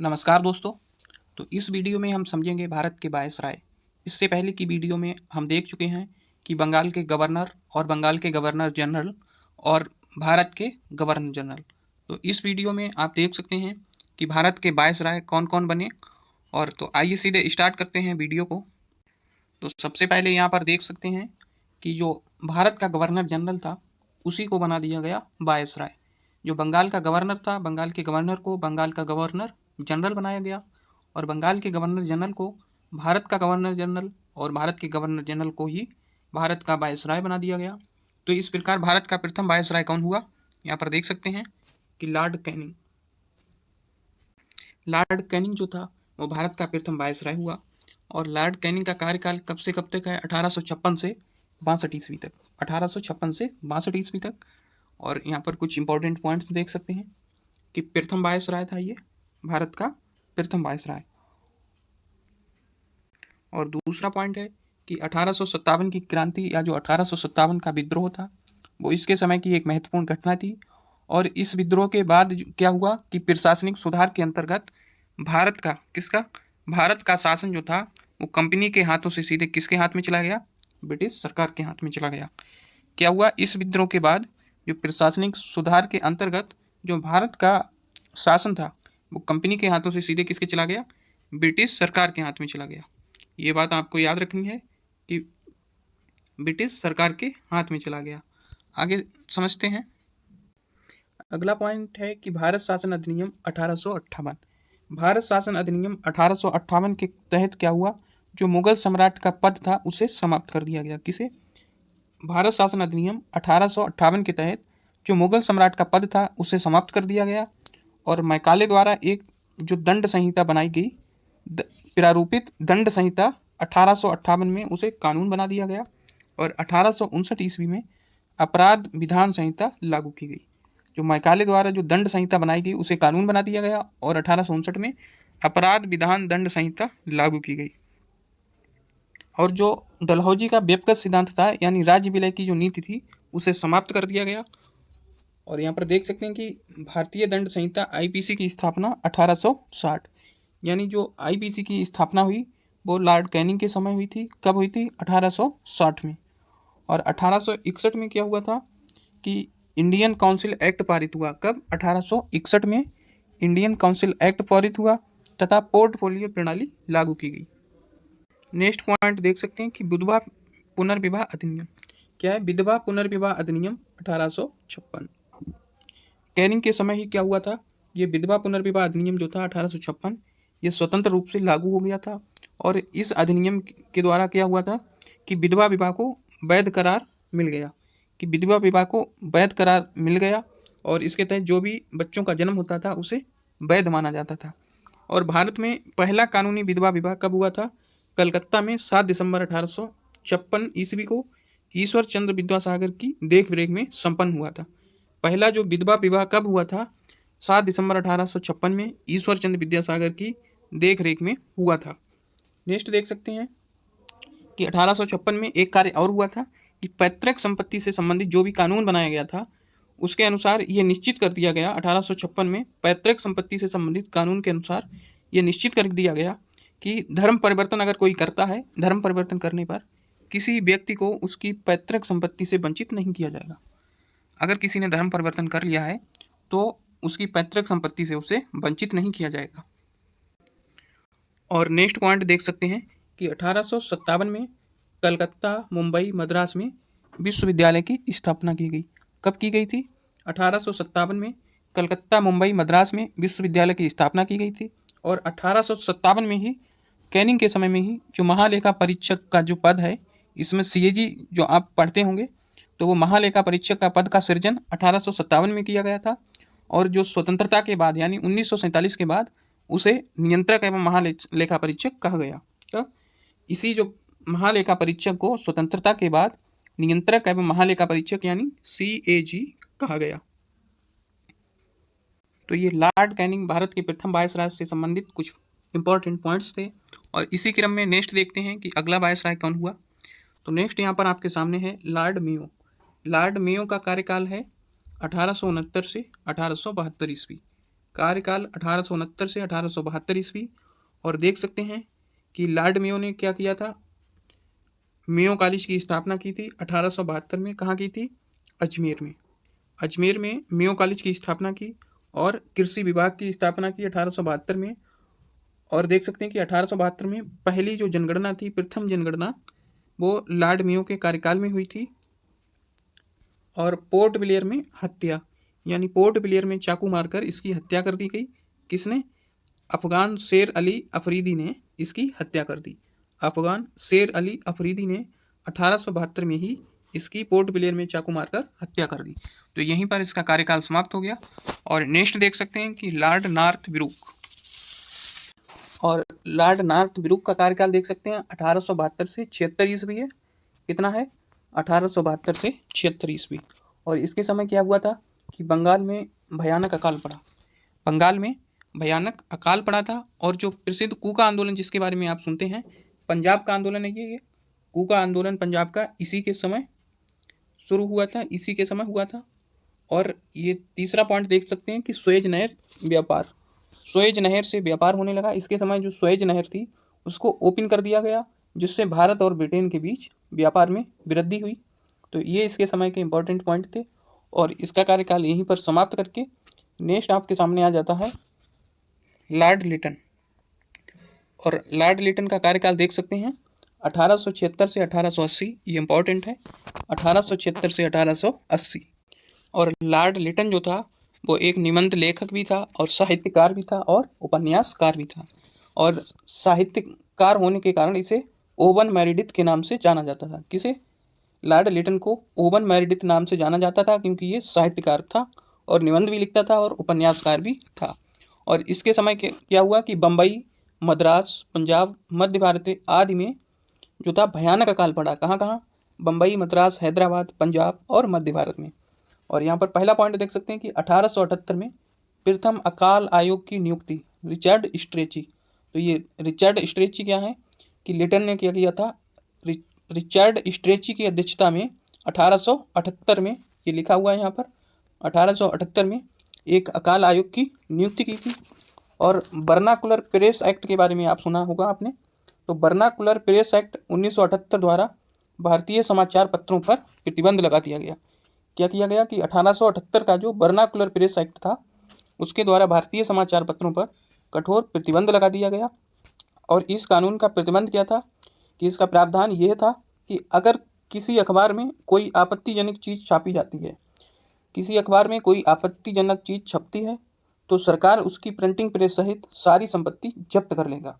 नमस्कार दोस्तों। तो इस वीडियो में हम समझेंगे भारत के वायसराय। इससे पहले की वीडियो में हम देख चुके हैं कि बंगाल के गवर्नर और बंगाल के गवर्नर जनरल और भारत के गवर्नर जनरल। तो इस वीडियो में आप देख सकते हैं कि भारत के वायसराय कौन कौन बने। और तो आइए सीधे स्टार्ट करते हैं वीडियो को। तो सबसे पहले यहाँ पर देख सकते हैं कि जो भारत का गवर्नर जनरल था उसी को बना दिया गया वायसराय। जो बंगाल का गवर्नर था, बंगाल के गवर्नर को बंगाल का गवर्नर जनरल बनाया गया और बंगाल के गवर्नर जनरल को भारत का गवर्नर जनरल और भारत के गवर्नर जनरल को ही भारत का वायसराय बना दिया गया। तो इस प्रकार भारत का प्रथम वायसराय कौन हुआ, यहाँ पर देख सकते हैं कि लॉर्ड कैनिंग। लॉर्ड कैनिंग जो था वो भारत का प्रथम वायसराय हुआ और लॉर्ड कैनिंग का कार्यकाल कब से कब तक है, 1856 से 62 ईस्वी तक। 1856 से 62 ईस्वी तक। और यहाँ पर कुछ इंपॉर्टेंट पॉइंट्स देख सकते हैं कि प्रथम वायसराय था ये, भारत का प्रथम वायसराय। और दूसरा पॉइंट है कि 1857 की क्रांति या जो 1857 का विद्रोह था वो इसके समय की एक महत्वपूर्ण घटना थी। और इस विद्रोह के बाद क्या हुआ कि प्रशासनिक सुधार के अंतर्गत भारत का भारत का शासन जो था वो कंपनी के हाथों से सीधे किसके हाथ में चला गया, ब्रिटिश सरकार के हाथ में चला गया। क्या हुआ इस विद्रोह के बाद, जो प्रशासनिक सुधार के अंतर्गत जो भारत का शासन था वो कंपनी के हाथों से सीधे किसके चला गया, ब्रिटिश सरकार के हाथ में चला गया। ये बात आपको याद रखनी है कि ब्रिटिश सरकार के हाथ में चला गया। आगे समझते हैं। अगला पॉइंट है कि भारत शासन अधिनियम 1858। भारत शासन अधिनियम 1858 के तहत क्या हुआ, जो मुगल सम्राट का पद था उसे समाप्त कर दिया गया। किसे, भारत शासन अधिनियम 1858 के तहत जो मुगल सम्राट का पद था उसे समाप्त कर दिया गया। और मैकाले द्वारा एक जो दंड संहिता बनाई गई, प्रारूपित दंड संहिता 1858 में उसे कानून बना दिया गया। और 1859 ईस्वी में अपराध विधान संहिता लागू की गई। जो मैकाले द्वारा जो दंड संहिता बनाई गई उसे कानून बना दिया गया और 1859 में अपराध विधान दंड संहिता लागू की गई। और जो डलहौजी का व्यपगत सिद्धांत था यानी राज्य विलय की जो नीति थी उसे समाप्त कर दिया गया। और यहाँ पर देख सकते हैं कि भारतीय दंड संहिता आईपीसी की स्थापना 1860, यानी जो आईपीसी की स्थापना हुई वो लॉर्ड कैनिंग के समय हुई थी। कब हुई थी, 1860 में। और 1861 में क्या हुआ था कि इंडियन काउंसिल एक्ट पारित हुआ। कब, 1861 में इंडियन काउंसिल एक्ट पारित हुआ तथा पोर्टफोलियो प्रणाली लागू की गई। नेक्स्ट पॉइंट देख सकते हैं कि विधवा पुनर्विवाह अधिनियम। क्या है, विधवा पुनर्विवाह अधिनियम 1856। कैनिंग के समय ही क्या हुआ था, ये विधवा पुनर्विवाह अधिनियम जो था 1856 ये स्वतंत्र रूप से लागू हो गया था। और इस अधिनियम के द्वारा क्या हुआ था कि विधवा विवाह को वैध करार मिल गया, कि विधवा विवाह को वैध करार मिल गया। और इसके तहत जो भी बच्चों का जन्म होता था उसे वैध माना जाता था। और भारत में पहला कानूनी विधवा विवाह कब हुआ था, कलकत्ता में 7 दिसंबर 1856 ईस्वी को ईश्वर चंद्र विद्यासागर की देखरेख में संपन्न हुआ था। पहला जो विधवा विवाह कब हुआ था, 7 दिसंबर 1856 में ईश्वर चंद्र विद्यासागर की देखरेख में हुआ था। नेक्स्ट देख सकते हैं कि 1856 में एक कार्य और हुआ था कि पैतृक संपत्ति से संबंधित जो भी कानून बनाया गया था उसके अनुसार ये निश्चित कर दिया गया, 1856 में पैतृक संपत्ति से संबंधित कानून के अनुसार ये निश्चित कर दिया गया कि धर्म परिवर्तन अगर कोई करता है, धर्म परिवर्तन करने पर किसी व्यक्ति को उसकी पैतृक संपत्ति से वंचित नहीं किया जाएगा। अगर किसी ने धर्म परिवर्तन कर लिया है तो उसकी पैतृक संपत्ति से उसे वंचित नहीं किया जाएगा। और नेक्स्ट पॉइंट देख सकते हैं कि 1857 में कलकत्ता, मुंबई, मद्रास में विश्वविद्यालय की स्थापना की गई। कब की गई थी, 1857 में कलकत्ता, मुंबई, मद्रास में विश्वविद्यालय की स्थापना की गई थी। और 1857 में ही कैनिंग के समय में ही जो महालेखा परीक्षक का जो पद है, इसमें सीएजी जो आप पढ़ते होंगे, तो वो महालेखा परीक्षक का पद का सृजन 1857 में किया गया था। और जो स्वतंत्रता के बाद यानी 1947 के बाद उसे नियंत्रक एवं महालेखा परीक्षक कहा गया। तो इसी जो महालेखा परीक्षक को स्वतंत्रता के बाद नियंत्रक एवं महालेखा परीक्षक यानी सीएजी कहा गया। तो ये लॉर्ड कैनिंग भारत के प्रथम वायसराय से संबंधित कुछ इंपॉर्टेंट पॉइंट्स थे। और इसी क्रम में नेक्स्ट देखते हैं कि अगला वायसराय कौन हुआ। तो नेक्स्ट यहाँ पर आपके सामने है लॉर्ड मेयो। लॉर्ड मेयो का कार्यकाल है 1869 से 1872 ईस्वी। कार्यकाल 1869 से 1872 ईस्वी। और देख सकते हैं कि लॉर्ड मेयो ने क्या किया था, मेयो कॉलेज की स्थापना की थी 1872 में। कहाँ की थी? अजमेर में। अजमेर में मेयो कॉलेज की स्थापना की और कृषि विभाग की स्थापना की 1872 में। और देख सकते हैं कि 1872 में पहली जो जनगणना थी, प्रथम जनगणना, वो लॉर्ड मेयो के कार्यकाल में हुई थी। और पोर्ट ब्लेयर में हत्या, यानी पोर्ट ब्लेयर में चाकू मारकर इसकी हत्या कर दी गई। किसने? अफगान शेर अली अफरीदी ने इसकी हत्या कर दी। अफगान शेर अली अफरीदी ने 1872 में ही इसकी पोर्ट ब्लेयर में चाकू मारकर हत्या कर दी। तो यहीं पर इसका कार्यकाल समाप्त हो गया। और नेक्स्ट देख सकते हैं कि लॉर्ड नॉर्थ ब्रूक। और लॉर्ड नॉर्थ ब्रूक का कार्यकाल देख सकते हैं 1872 से 76 ईस्वी है। कितना है? 1872 से 76 ईस्वी। और इसके समय क्या हुआ था कि बंगाल में भयानक अकाल पड़ा। बंगाल में भयानक अकाल पड़ा था। और जो प्रसिद्ध कूका आंदोलन जिसके बारे में आप सुनते हैं, पंजाब का आंदोलन है ये कूका आंदोलन पंजाब का, इसी के समय शुरू हुआ था, इसी के समय हुआ था। और ये तीसरा पॉइंट देख सकते हैं कि सुएज नहर व्यापार, सुएज नहर से व्यापार होने लगा। इसके समय जो सुएज नहर थी उसको ओपन कर दिया गया, जिससे भारत और ब्रिटेन के बीच व्यापार में वृद्धि हुई। तो ये इसके समय के इंपॉर्टेंट पॉइंट थे। और इसका कार्यकाल यहीं पर समाप्त करके नेक्स्ट आपके सामने आ जाता है लॉर्ड लिटन। और लॉर्ड लिटन का कार्यकाल देख सकते हैं 1876 से 1880, ये इंपॉर्टेंट है, 1876 से 1880। और लॉर्ड लिटन जो था वो एक निबंध लेखक भी था और साहित्यकार भी था और उपन्यासकार भी था। और साहित्यकार होने के कारण इसे ओवन मेरिडिथ के नाम से जाना जाता था। किसे? लॉर्ड लिटन को ओवन मेरिडिथ नाम से जाना जाता था, क्योंकि ये साहित्यकार था और निबंध भी लिखता था और उपन्यासकार भी था। और इसके समय क्या हुआ कि बम्बई, मद्रास, पंजाब, मध्य भारत आदि में जो था भयानक अकाल पड़ा। कहाँ कहाँ? बम्बई, मद्रास, हैदराबाद, पंजाब और मध्य भारत में। और यहाँ पर पहला पॉइंट देख सकते हैं कि 1878 में प्रथम अकाल आयोग की नियुक्ति रिचर्ड स्ट्रेची। तो ये रिचर्ड स्ट्रेची क्या है कि लिटन ने क्या किया था, रिचर्ड स्ट्रेची की अध्यक्षता में 1878 में, ये लिखा हुआ है यहाँ पर, 1878 में एक अकाल आयोग की नियुक्ति की थी। और बर्नाकुलर प्रेस एक्ट के बारे में आप सुना होगा आपने। तो बर्नाकुलर प्रेस एक्ट 1978 द्वारा भारतीय समाचार पत्रों पर प्रतिबंध लगा दिया गया। क्या किया गया कि 1878 का जो बर्नाकुलर प्रेस एक्ट था उसके द्वारा भारतीय समाचार पत्रों पर कठोर प्रतिबंध लगा दिया गया। और इस कानून का प्रतिबंध क्या था कि इसका प्रावधान यह था कि अगर किसी अखबार में कोई आपत्तिजनक चीज़ छापी जाती है, किसी अखबार में कोई आपत्तिजनक चीज़ छपती है, तो सरकार उसकी प्रिंटिंग प्रेस सहित सारी संपत्ति जब्त कर लेगा।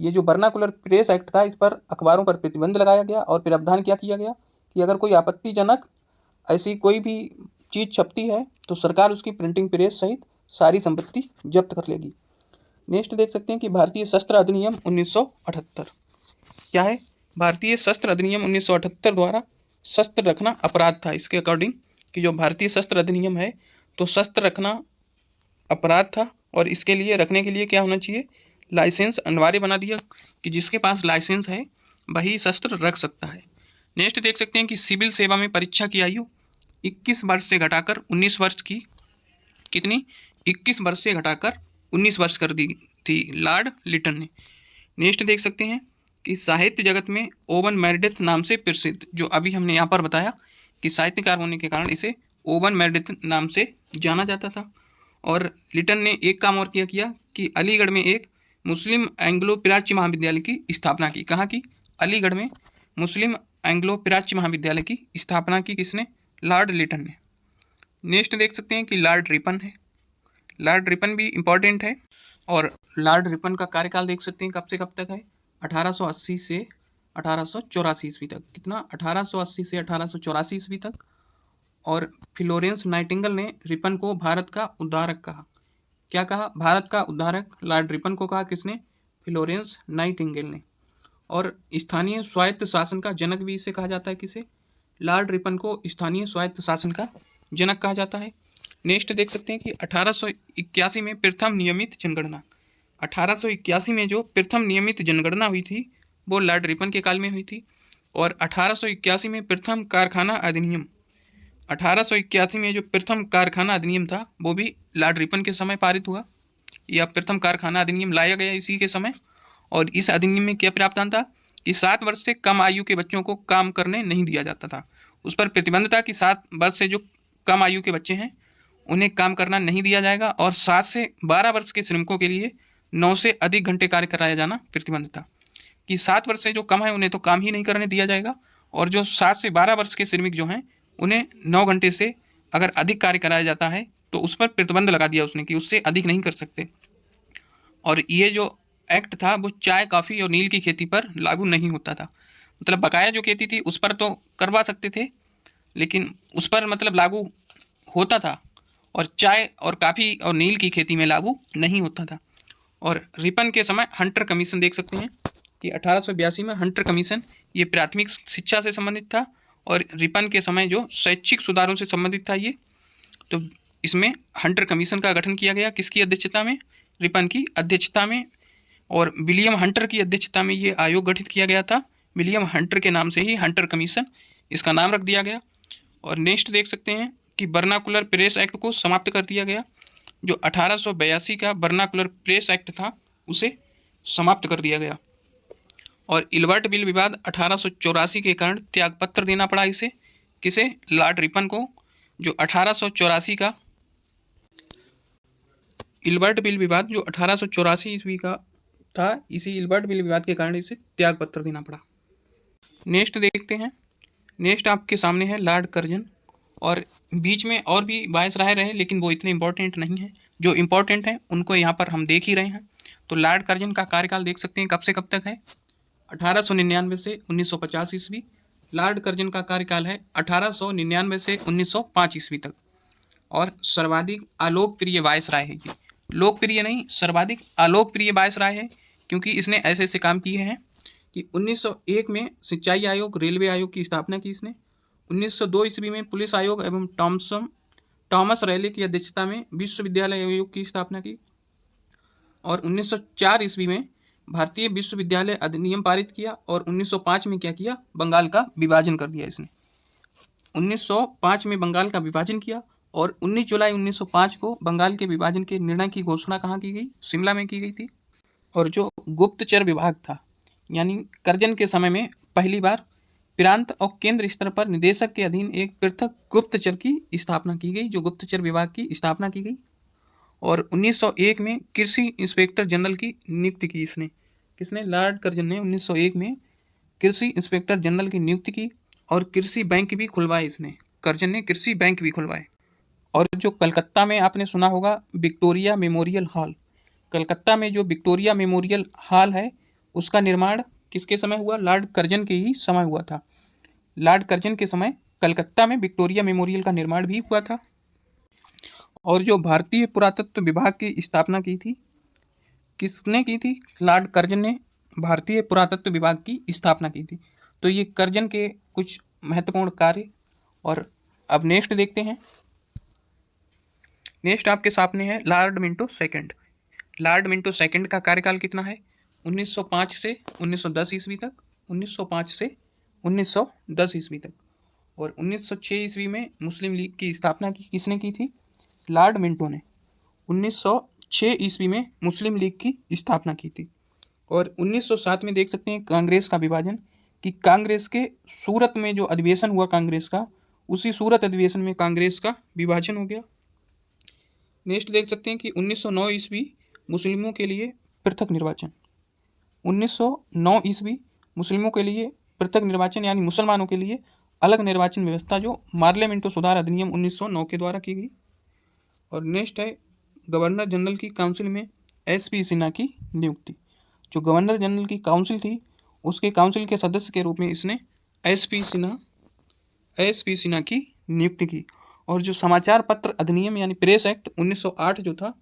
ये जो बर्नाकुलर प्रेस एक्ट था, इस पर अखबारों पर प्रतिबंध लगाया गया। और प्रावधान क्या किया गया कि अगर कोई आपत्तिजनक ऐसी कोई भी चीज़ छपती है तो सरकार उसकी प्रिंटिंग प्रेस सहित सारी संपत्ति जब्त कर लेगी। नेक्स्ट देख सकते हैं कि भारतीय शस्त्र अधिनियम 1978 क्या है? भारतीय शस्त्र अधिनियम 1978 द्वारा शस्त्र रखना अपराध था। इसके अकॉर्डिंग कि जो भारतीय शस्त्र अधिनियम है, तो शस्त्र रखना अपराध था। और इसके लिए रखने के लिए क्या होना चाहिए? लाइसेंस अनिवार्य बना दिया कि जिसके पास लाइसेंस है वही शस्त्र रख सकता है। नेक्स्ट देख सकते हैं कि सिविल सेवा में परीक्षा की आयु 21 वर्ष से घटाकर 19 वर्ष की, कितनी? 21 वर्ष से घटाकर 19 वर्ष कर दी थी लॉर्ड लिटन ने। नेक्स्ट देख सकते हैं कि साहित्य जगत में ओवन मेरिडिथ नाम से प्रसिद्ध, जो अभी हमने यहाँ पर बताया कि साहित्यकार होने के कारण इसे ओवन मेरिडिथ नाम से जाना जाता था। और लिटन ने एक काम और किया कि अलीगढ़ में एक मुस्लिम एंग्लो प्राच्य महाविद्यालय की स्थापना की। कहाँ की? अलीगढ़ में मुस्लिम एंग्लो प्राच्य महाविद्यालय की स्थापना की। किसने? लॉर्ड लिटन ने। नेक्स्ट देख सकते हैं कि लॉर्ड रिपन है। लॉर्ड रिपन भी इम्पॉर्टेंट है। और लॉर्ड रिपन का कार्यकाल देख सकते हैं कब से कब तक है? 1880 से 1884 ईस्वी तक। कितना? 1880 से 1884 ईस्वी तक। और फ्लोरेंस नाइटिंगेल ने रिपन को भारत का उद्धारक कहा। क्या कहा? भारत का उद्धारक लॉर्ड रिपन को कहा। किसने? फ्लोरेंस नाइटिंगेल ने। और स्थानीय स्वायत्त शासन का जनक भी इसे कहा जाता है। किसे? लॉर्ड रिपन को स्थानीय स्वायत्त शासन का जनक कहा जाता है। नेक्स्ट देख सकते हैं कि 1881 में प्रथम नियमित जनगणना, 1881 में जो प्रथम नियमित जनगणना हुई थी वो लॉर्ड रिपन के काल में हुई थी। और 1881 में प्रथम कारखाना अधिनियम, 1881 में जो प्रथम कारखाना अधिनियम था वो भी लॉर्ड रिपन के समय पारित हुआ। यह प्रथम कारखाना अधिनियम लाया गया इसी के समय। और इस अधिनियम में क्या प्रावधान था कि 7 वर्ष से कम आयु के बच्चों को काम करने नहीं दिया जाता था। उस पर प्रतिबंध था कि 7 वर्ष से जो कम आयु के बच्चे हैं उन्हें काम करना नहीं दिया जाएगा, और 7 से 12 वर्ष के श्रमिकों के लिए 9 से अधिक घंटे कार्य कराया जाना प्रतिबंध था। कि 7 वर्ष से जो कम है उन्हें तो काम ही नहीं करने दिया जाएगा, और जो 7 से 12 वर्ष के श्रमिक जो हैं उन्हें 9 घंटे से अगर अधिक कार्य कराया जाता है तो उस पर प्रतिबंध लगा दिया उसने कि उससे अधिक नहीं कर सकते। और ये जो एक्ट था वो चाय, कॉफ़ी और नील की खेती पर लागू नहीं होता था। मतलब बकाया जो खेती थी उस पर तो करवा सकते थे, लेकिन उस पर मतलब लागू होता था, और चाय और कॉफ़ी और नील की खेती में लागू नहीं होता था। और रिपन के समय हंटर कमीशन देख सकते हैं कि 1882 में हंटर कमीशन ये प्राथमिक शिक्षा से संबंधित था, और रिपन के समय जो शैक्षिक सुधारों से संबंधित था ये, तो इसमें हंटर कमीशन का गठन किया गया। किसकी अध्यक्षता में? रिपन की अध्यक्षता में। और विलियम हंटर की अध्यक्षता में ये आयोग गठित किया गया था। विलियम हंटर के नाम से ही हंटर कमीशन इसका नाम रख दिया गया। और नेक्स्ट देख सकते हैं कि बर्नाकुलर प्रेस एक्ट को समाप्त कर दिया गया। जो 1882 का बर्नाकुलर प्रेस एक्ट था उसे समाप्त कर दिया गया। और इल्बर्ट बिल विवाद 1884 के कारण त्यागपत्र देना पड़ा इसे। किसे? लॉर्ड रिपन को। जो 1884 का इल्बर्ट बिल विवाद जो 1884 ईस्वी का था, इसी इल्बर्ट बिल विवाद के कारण इसे त्यागपत्र देना पड़ा। नेक्स्ट देखते हैं। नेक्स्ट आपके सामने है लॉर्ड कर्जन। और बीच में और भी वायसराय रहे, लेकिन वो इतने इंपॉर्टेंट नहीं है। जो इंपॉर्टेंट है उनको यहाँ पर हम देख ही रहे हैं। तो लॉर्ड कर्जन का कार्यकाल देख सकते हैं कब से कब तक है, 1899 से 1950 ईस्वी। लॉर्ड कर्जन का कार्यकाल है 1899 से 1905 ईस्वी तक। और सर्वाधिक अलोकप्रिय वायसराय है ये। लोकप्रिय नहीं, सर्वाधिक अलोकप्रिय वायसराय है, क्योंकि इसने ऐसे ऐसे काम किए हैं कि 1901 में सिंचाई आयोग, रेलवे आयोग की स्थापना की इसने। 1902 ईस्वी में पुलिस आयोग एवं टॉमस रैले की अध्यक्षता में विश्वविद्यालय आयोग की स्थापना की। और 1904 ईस्वी में भारतीय विश्वविद्यालय अधिनियम पारित किया। और 1905 में क्या किया? बंगाल का विभाजन कर दिया इसने। 1905 में बंगाल का विभाजन किया, और 19 जुलाई 1905 को बंगाल के विभाजन के निर्णय की घोषणा कहाँ की गई? शिमला में की गई थी। और जो गुप्तचर विभाग था, यानी कर्जन के समय में पहली बार प्रांत और केंद्र स्तर पर निदेशक के अधीन एक पृथक गुप्तचर की स्थापना की गई, जो गुप्तचर विभाग की स्थापना की गई। और 1901 में कृषि इंस्पेक्टर जनरल की नियुक्ति की इसने। किसने? लॉर्ड कर्जन ने 1901 में कृषि इंस्पेक्टर जनरल की नियुक्ति की। और कृषि बैंक भी खुलवाए इसने। कर्जन ने कृषि बैंक भी खुलवाए। और जो कलकत्ता में आपने सुना होगा विक्टोरिया मेमोरियल हॉल, कलकत्ता में जो विक्टोरिया मेमोरियल हॉल है उसका निर्माण किसके समय हुआ? लॉर्ड कर्जन के ही समय हुआ था। लॉर्ड कर्जन के समय कलकत्ता में विक्टोरिया मेमोरियल का निर्माण भी हुआ था। और जो भारतीय पुरातत्व विभाग की स्थापना की थी, किसने की थी? लॉर्ड कर्जन ने भारतीय पुरातत्व विभाग की स्थापना की थी। तो ये कर्जन के कुछ महत्वपूर्ण कार्य। और अब नेक्स्ट देखते हैं। नेक्स्ट आपके सामने है Lord Minto second. Lord Minto second का कार्यकाल कितना है? 1905 से 1910 ईस्वी तक। 1905 से 1910 ईस्वी तक। और 1906 ईस्वी में मुस्लिम लीग की स्थापना की किसने की थी? लॉर्ड मिंटो ने 1906 ईस्वी में मुस्लिम लीग की स्थापना की थी। और 1907 में देख सकते हैं कांग्रेस का विभाजन, कि कांग्रेस के सूरत में जो अधिवेशन हुआ कांग्रेस का, उसी सूरत अधिवेशन में कांग्रेस का विभाजन हो गया। नेक्स्ट देख सकते हैं कि 1909 ईस्वी मुस्लिमों के लिए पृथक निर्वाचन। 1909 ईस्वी मुस्लिमों के लिए पृथक निर्वाचन, यानी मुसलमानों के लिए अलग निर्वाचन व्यवस्था, जो पार्लियामेंटो सुधार अधिनियम 1909 के द्वारा की गई। और नेक्स्ट है गवर्नर जनरल की काउंसिल में एसपी सिन्हा की नियुक्ति। जो गवर्नर जनरल की काउंसिल थी उसके काउंसिल के सदस्य के रूप में इसने एसपी सिन्हा की नियुक्ति की। और जो समाचार पत्र अधिनियम यानी प्रेस एक्ट 1908 जो था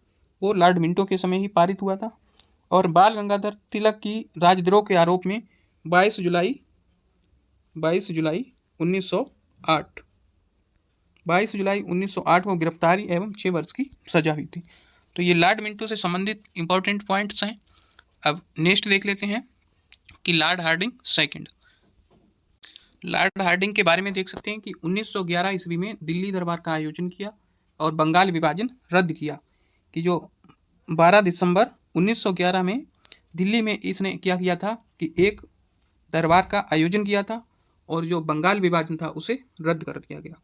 वो लॉर्ड मिंटो के समय ही पारित हुआ था। और बाल गंगाधर तिलक की राजद्रोह के आरोप में 22 जुलाई 1908 को गिरफ्तारी एवं 6 वर्ष की सजा हुई थी। तो ये लॉर्ड मिंटो से संबंधित इंपॉर्टेंट पॉइंट्स हैं। अब नेक्स्ट देख लेते हैं कि Lord Harding second. Lord Harding के बारे में देख सकते हैं कि 1911 ईस्वी में दिल्ली दरबार का आयोजन किया और बंगाल विभाजन रद्द किया। कि जो 12 दिसंबर 1911 में दिल्ली में इसने क्या किया था कि एक दरबार का आयोजन किया था और जो बंगाल विभाजन था उसे रद्द कर दिया गया।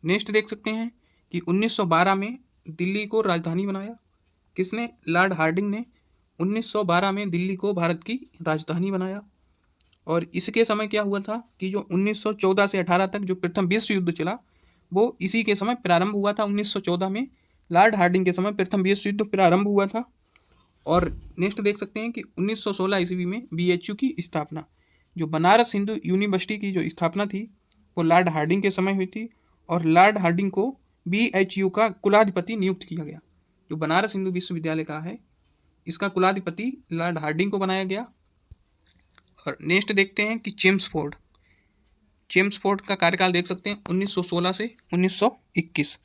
नेक्स्ट देख सकते हैं कि 1912 में दिल्ली को राजधानी बनाया। किसने? लॉर्ड हार्डिंग ने 1912 में दिल्ली को भारत की राजधानी बनाया। और इसके समय क्या हुआ था कि जो 1914 से 18 तक जो प्रथम विश्व युद्ध चला वो इसी के समय प्रारंभ हुआ था। 1914 में लॉर्ड हार्डिंग के समय प्रथम विश्व युद्ध प्रारंभ हुआ था। और नेक्स्ट देख सकते हैं कि 1916 ईस्वी में BHU की स्थापना, जो बनारस हिंदू यूनिवर्सिटी की जो स्थापना थी वो लॉर्ड हार्डिंग के समय हुई थी। और लॉर्ड हार्डिंग को BHU का कुलाधिपति नियुक्त किया गया। जो बनारस हिंदू विश्वविद्यालय का है इसका कुलाधिपति लॉर्ड हार्डिंग को बनाया गया। और नेक्स्ट देखते हैं कि चेम्सफोर्ड का कार्यकाल देख सकते हैं 1916 से 1921।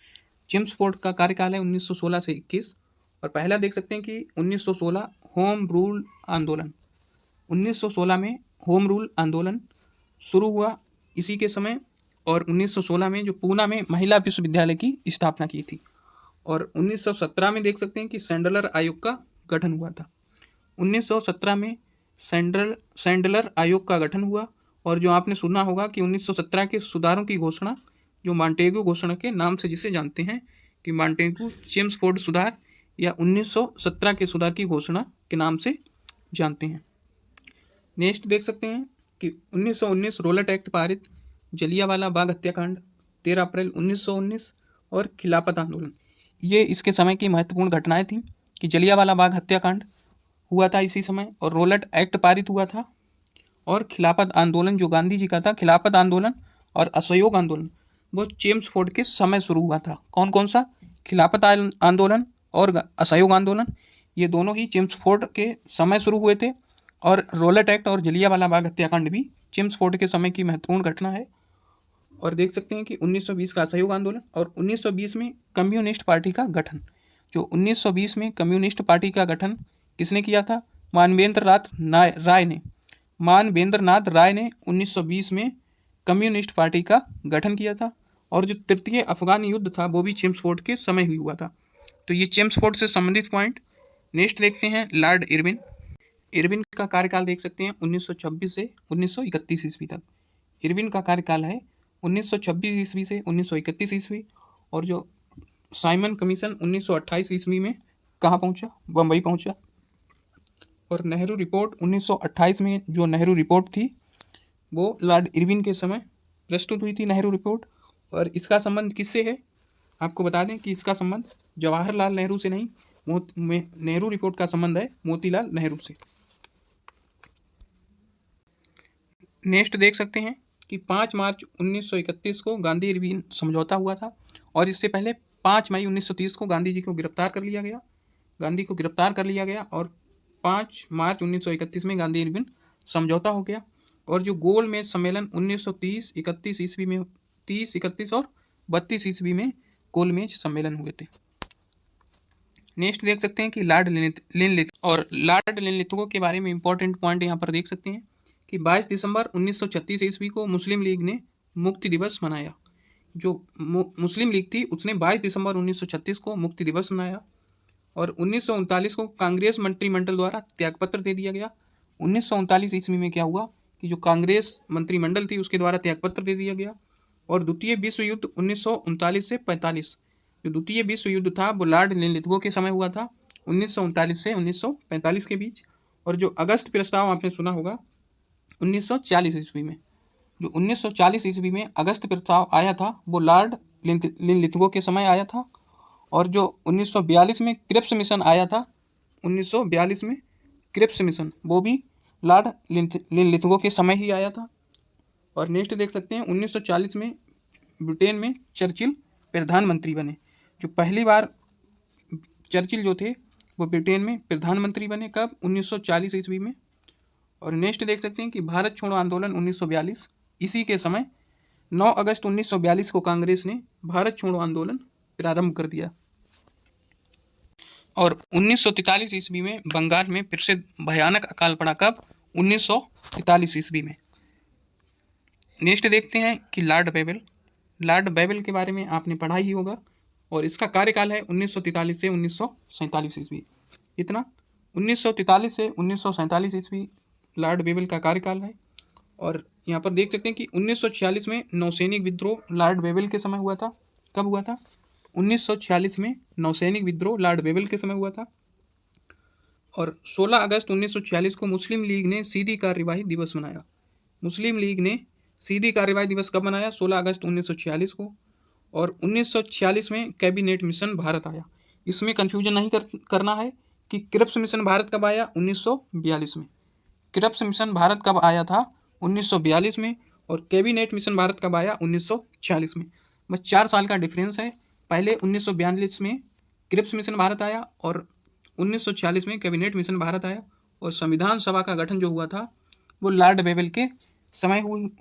चेम्सफोर्ड का कार्यकाल है 1916 से 21। और पहला देख सकते हैं कि 1916 होम रूल आंदोलन। 1916 में होम रूल आंदोलन शुरू हुआ इसी के समय। और 1916 में जो पूना में महिला विश्वविद्यालय की स्थापना की थी। और 1917 में देख सकते हैं कि सैंडलर आयोग का गठन हुआ था। 1917 में सैंडलर आयोग का गठन हुआ। और जो आपने सुना होगा कि 1917 के सुधारों की घोषणा जो मॉन्टेगू घोषणा के नाम से जिसे जानते हैं कि मॉन्टेगू चेम्सफोर्ड सुधार या 1917 के सुधार की घोषणा के नाम से जानते हैं। नेक्स्ट देख सकते हैं कि 1919 रोलट एक्ट पारित, जलियांवाला बाग हत्याकांड 13 अप्रैल 1919 और खिलाफत आंदोलन। ये इसके समय की महत्वपूर्ण घटनाएं थीं कि जलियांवाला बाग हत्याकांड हुआ था इसी समय और रोलट एक्ट पारित हुआ था। और खिलाफत आंदोलन जो गांधी जी का था, खिलाफत आंदोलन और असहयोग आंदोलन वो चेम्सफोर्ड के समय शुरू हुआ था। कौन कौन सा? खिलाफत आंदोलन और असहयोग आंदोलन, ये दोनों ही चेम्सफोर्ड के समय शुरू हुए थे। और रोलट एक्ट और जलियांवाला बाग हत्याकांड भी चेम्सफोर्ड के समय की महत्वपूर्ण घटना है। और देख सकते हैं कि 1920 का असहयोग आंदोलन और 1920 में कम्युनिस्ट पार्टी का गठन। जो 1920 में कम्युनिस्ट पार्टी का गठन किसने किया था? मानवेंद्र नाथ राय ने 1920 में कम्युनिस्ट पार्टी का गठन किया था। और जो तृतीय अफगान युद्ध था वो भी चेम्सफोर्ड के समय ही हुआ था। तो ये चेम्सफोर्ड से संबंधित पॉइंट। नेक्स्ट देखते हैं लॉर्ड इरविन का कार्यकाल देख सकते हैं 1926 से 1931 ईस्वी तक। इरविन का कार्यकाल है 1926 ईस्वी से 1931 ईस्वी। और जो साइमन कमीशन 1928 ईस्वी में कहाँ पहुँचा? बम्बई पहुँचा। और नेहरू रिपोर्ट 1928 में जो नेहरू रिपोर्ट थी वो लॉर्ड इरविन के समय प्रस्तुत हुई थी, नेहरू रिपोर्ट। और इसका संबंध किससे है? आपको बता दें कि इसका संबंध जवाहरलाल नेहरू से नहीं, नेहरू रिपोर्ट का संबंध है मोतीलाल नेहरू से। नेक्स्ट देख सकते हैं कि 5 मार्च 1931 को गांधी इरविन समझौता हुआ था। और इससे पहले 5 मई 1930 को गांधी जी को गिरफ्तार कर लिया गया। और 5 मार्च 1931 में गांधी इरविन समझौता हो गया। और जो गोल मेज सम्मेलन 1930-31 ईस्वी में 30, 31 और 32 ईस्वी में गोल मेज सम्मेलन हुए थे। नेक्स्ट देख सकते हैं कि लॉर्ड लिनलिथगो के बारे में इंपॉर्टेंट पॉइंट यहाँ पर देख सकते हैं कि 22 दिसंबर 1936 ईस्वी को मुस्लिम लीग ने मुक्ति दिवस मनाया। जो मुस्लिम लीग थी उसने 22 दिसंबर 1936 को मुक्ति दिवस मनाया। और 1939 को कांग्रेस मंत्रिमंडल द्वारा त्यागपत्र दे दिया गया। 1939 ईस्वी में क्या हुआ कि जो कांग्रेस मंत्रिमंडल थी उसके द्वारा त्यागपत्र दे दिया गया। और द्वितीय विश्व युद्ध 1939 से 45, जो द्वितीय विश्व युद्ध था वो लॉर्ड लिनलिथगो के समय हुआ था 1939 से 1945 के बीच। और जो अगस्त प्रस्ताव आपने सुना होगा 1940 ईस्वी में, जो 1940 ईस्वी में अगस्त प्रस्ताव आया था वो लॉर्ड लिनलिथगो के समय आया था। और जो 1942 में क्रिप्स मिशन आया था, 1942 में क्रिप्स मिशन वो भी लॉर्ड लिनलिथगो के समय ही आया था। और नेक्स्ट देख सकते हैं 1940 में ब्रिटेन में चर्चिल प्रधानमंत्री बने। जो पहली बार चर्चिल जो थे वो ब्रिटेन में प्रधानमंत्री बने, कब? 1940 ईस्वी में। और नेक्स्ट देख सकते हैं कि भारत छोड़ो आंदोलन 1942, इसी के समय 9 अगस्त 1942 को कांग्रेस ने भारत छोड़ो आंदोलन प्रारंभ कर दिया। और 1943 ईस्वी में बंगाल में फिर से भयानक अकाल पड़ा, कब? 1943 ईस्वी में। नेक्स्ट देखते हैं कि लॉर्ड बेबल के बारे में आपने पढ़ा ही होगा, और इसका कार्यकाल है 1943 से 1947 ईस्वी। इतना 1943 से 1947 ईस्वी लॉर्ड बेबल का कार्यकाल है। और यहाँ पर देख सकते हैं कि 1946 में नौसैनिक विद्रोह लॉर्ड बेबल के समय हुआ था। कब हुआ था? 1946 में नौसैनिक विद्रोह लॉर्ड बेबल के समय हुआ था। और 16 अगस्त 1946 को मुस्लिम लीग ने सीधी कार्यवाही दिवस मनाया। मुस्लिम लीग ने सीधी कार्यवाही दिवस कब मनाया? 16 अगस्त 1946 को। और 1946 में कैबिनेट मिशन भारत आया। इसमें कन्फ्यूजन नहीं करना है कि क्रिप्स मिशन भारत कब आया? 1942 में। क्रिप्स मिशन भारत कब आया था? 1942 में। और कैबिनेट मिशन भारत कब आया? 1946 में। बस 4 साल का डिफरेंस है। पहले 1942 में क्रिप्स मिशन भारत आया और 1946 में कैबिनेट मिशन भारत आया। और संविधान सभा का गठन जो हुआ था वो लॉर्ड बेबल के समय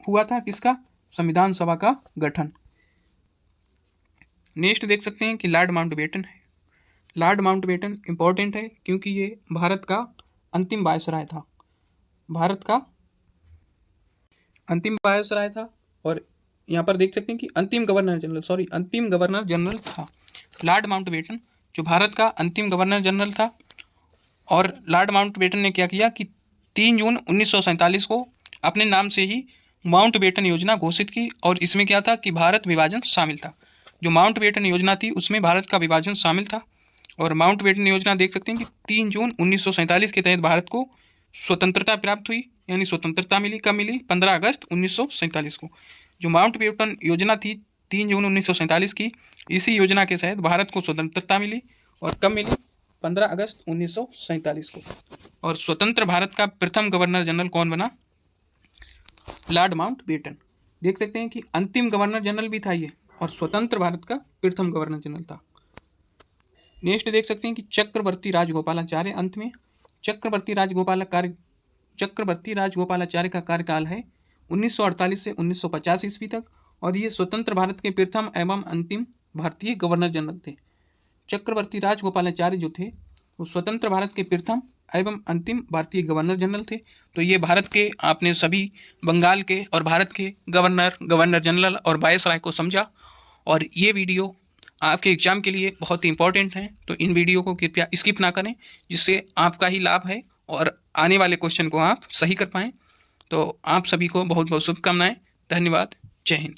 हुआ था। किसका? संविधान सभा का गठन। नेक्स्ट देख सकते हैं कि लॉर्ड माउंटबेटन है। लॉर्ड माउंटबेटन इंपॉर्टेंट है क्योंकि ये भारत का अंतिम वायसराय था। भारत का अंतिम वायसराय था। और यहाँ पर देख सकते हैं कि अंतिम गवर्नर जनरल था लॉर्ड माउंटबेटन, जो भारत का अंतिम गवर्नर जनरल था। और लॉर्ड माउंटबेटन ने क्या किया कि 3 जून 1947 को अपने नाम से ही माउंटबेटन योजना घोषित की। और इसमें क्या था कि भारत विभाजन शामिल था। जो माउंटबेटन योजना थी उसमें भारत का विभाजन शामिल था। और माउंटबेटन योजना देख सकते हैं कि 3 जून 1947 के तहत भारत को स्वतंत्रता प्राप्त हुई, यानी स्वतंत्रता मिली। कब मिली? 15 अगस्त 1947 को। जो माउंटबेटन योजना थी 3 जून 1947 की, इसी योजना के तहत भारत को स्वतंत्रता मिली। और कब मिली? 15 अगस्त 1947 को। और स्वतंत्र भारत का प्रथम गवर्नर जनरल कौन बना? Lord Mountbatten. देख सकते हैं कि अंतिम गवर्नर जनरल भी था ये, और स्वतंत्र भारत का प्रथम गवर्नर जनरल था। नेक्स्ट देख सकते हैं कि चक्रवर्ती राजगोपालाचार्य। अंत में चक्रवर्ती राजगोपालाचार्य का कार्यकाल है 1948 से 1950 ईस्वी तक। और ये स्वतंत्र भारत के प्रथम एवं अंतिम भारतीय गवर्नर जनरल थे। चक्रवर्ती राजगोपालाचार्य जो थे वो स्वतंत्र भारत के प्रथम एवं अंतिम भारतीय गवर्नर जनरल थे। तो ये भारत के, आपने सभी बंगाल के और भारत के गवर्नर जनरल और वायसराय को समझा। और ये वीडियो आपके एग्जाम के लिए बहुत ही इंपॉर्टेंट है, तो इन वीडियो को कृपया स्किप ना करें, जिससे आपका ही लाभ है और आने वाले क्वेश्चन को आप सही कर पाएँ। तो आप सभी को बहुत बहुत शुभकामनाएं। धन्यवाद। जय हिंद।